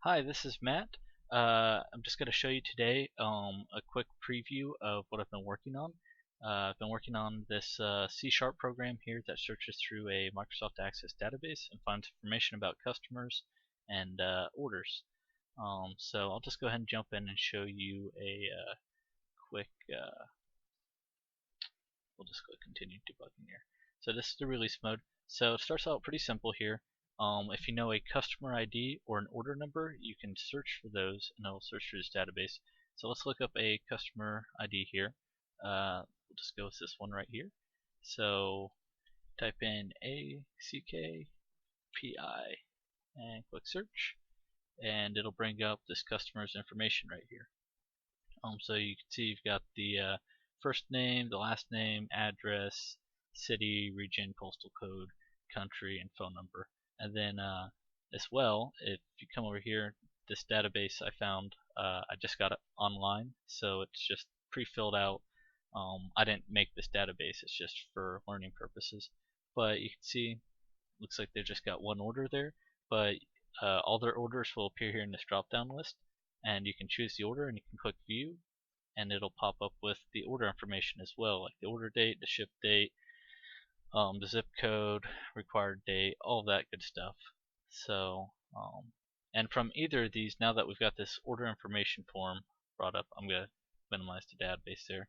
Hi, this is Matt. I'm just going to show you today a quick preview of what I've been working on. I've been working on this C# program here that searches through a Microsoft Access database and finds information about customers and orders. So I'll just go ahead and jump in and show you a quick, we'll just go continue debugging here. So this is the release mode. So it starts out pretty simple here. If you know a customer ID or an order number, you can search for those and it'll search through this database. So let's look up a customer ID here. We'll just go with this one right here. So type in ACKPI and click search, and it'll bring up this customer's information right here. So you can see you've got the first name, the last name, address, city, region, postal code, country, and phone number. And then as well, if you come over here, this database I found, I just got it online, so it's just pre-filled out. I didn't make this database, it's just for learning purposes. But you can see, looks like they've just got one order there, but all their orders will appear here in this drop down list, and you can choose the order and you can click view, and it'll pop up with the order information as well, like the order date, the ship date, the zip code, required date, all of that good stuff. So, and from either of these, now that we've got this order information form brought up, I'm going to minimize the database there.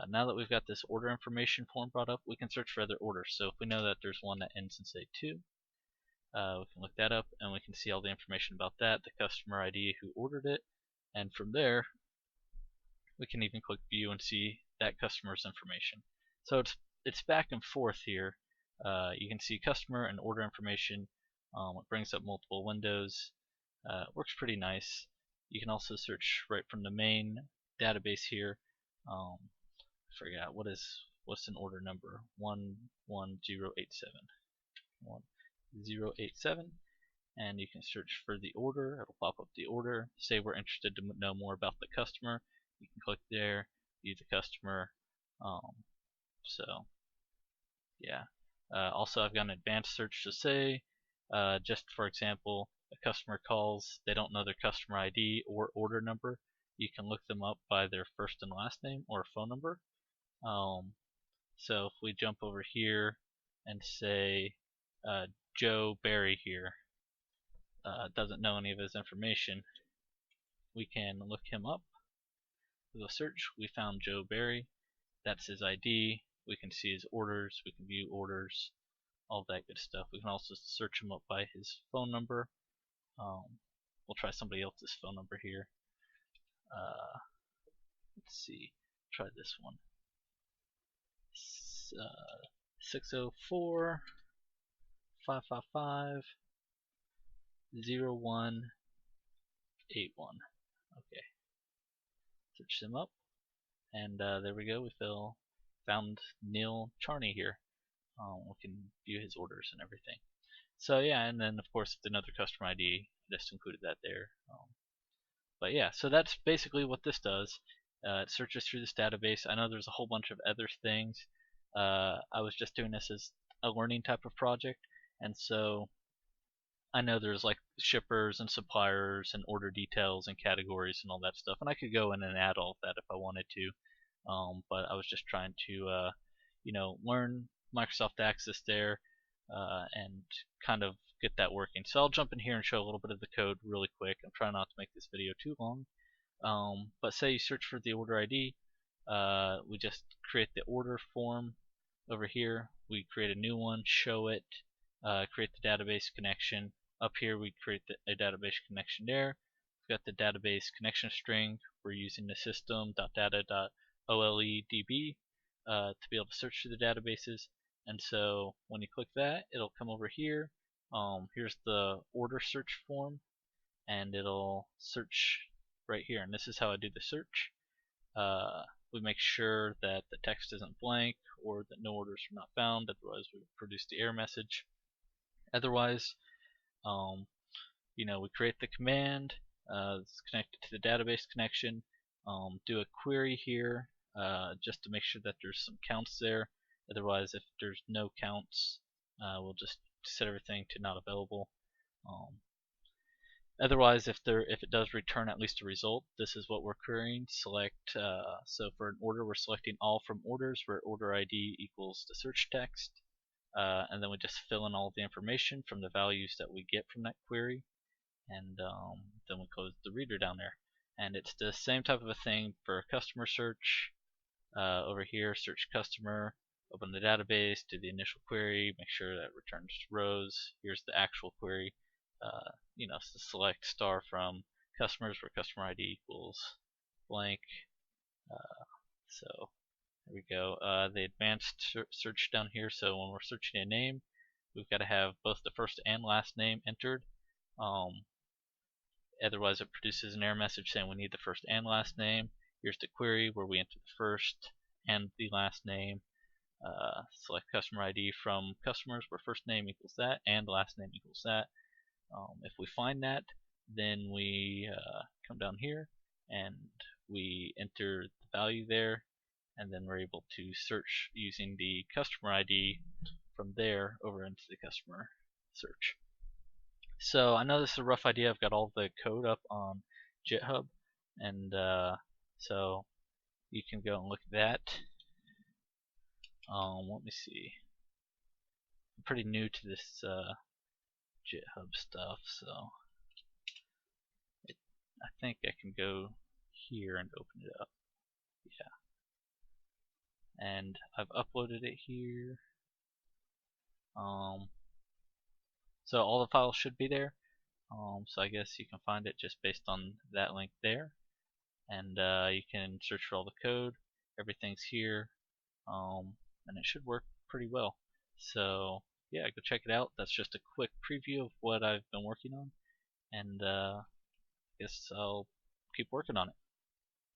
Now that we've got this order information form brought up, we can search for other orders. So if we know that there's one that ends in say 2, we can look that up and we can see all the information about that, the customer ID who ordered it, and from there we can even click view and see that customer's information. So it's back and forth here. You can see customer and order information. It brings up multiple windows. It works pretty nice. You can also search right from the main database here. I forgot what's an order number. 11087. 1087, and you can search for the order. It'll pop up the order. Say we're interested to know more about the customer. You can click there, view the customer. So yeah. Also, I've got an advanced search to say, just for example, a customer calls, they don't know their customer ID or order number. You can look them up by their first and last name or phone number. So if we jump over here and say Joe Barry here doesn't know any of his information, we can look him up. With a search, we found Joe Barry. That's his ID. We can see his orders. We can view orders. All that good stuff. We can also search him up by his phone number. We'll try somebody else's phone number here. Let's see. Try this one. 604 555 0181. Okay. Search them up, and there we go. We found Neil Charney here. We can view his orders and everything. So yeah, and then of course another customer ID, just included that there. But yeah, so that's basically what this does. It searches through this database. I know there's a whole bunch of other things. I was just doing this as a learning type of project, and so I know there's like shippers and suppliers and order details and categories and all that stuff, and I could go in and add all of that if I wanted to. But I was just trying to, learn Microsoft Access there and kind of get that working. So I'll jump in here and show a little bit of the code really quick. I'm trying not to make this video too long. But say you search for the order ID, we just create the order form over here. We create a new one, show it, create the database connection. Up here we create a database connection there. We've got the database connection string. We're using the system.data.oledb to be able to search through the databases. And so when you click that, it'll come over here. Here's the order search form, and it'll search right here. And this is how I do the search. We make sure that the text isn't blank or that no orders are not found, otherwise we would produce the error message. Otherwise, we create the command, it's connected to the database connection, do a query here just to make sure that there's some counts there. Otherwise, if there's no counts, we'll just set everything to not available. Otherwise, if it does return at least a result, this is what we're querying. Select so for an order, we're selecting all from orders where order ID equals the search text, and then we just fill in all the information from the values that we get from that query, and then we close the reader down there. And it's the same type of a thing for customer search. Over here, search customer, open the database, do the initial query, make sure that returns rows. Here's the actual query. So select star from customers where customer ID equals blank. So there we go. The advanced search down here. So when we're searching a name, we've got to have both the first and last name entered. Otherwise, it produces an error message saying we need the first and last name. Here's the query where we enter the first and the last name. Select customer ID from customers where first name equals that and last name equals that. If we find that, then we come down here and we enter the value there, and then we're able to search using the customer ID from there over into the customer search. So I know this is a rough idea. I've got all the code up on GitHub, and so you can go and look at that. Let me see. I'm pretty new to this GitHub stuff, so I think I can go here and open it up. Yeah. And I've uploaded it here. So all the files should be there. So I guess you can find it just based on that link there. And you can search for all the code. Everything's here. And it should work pretty well. So yeah, go check it out. That's just a quick preview of what I've been working on. And I guess I'll keep working on it.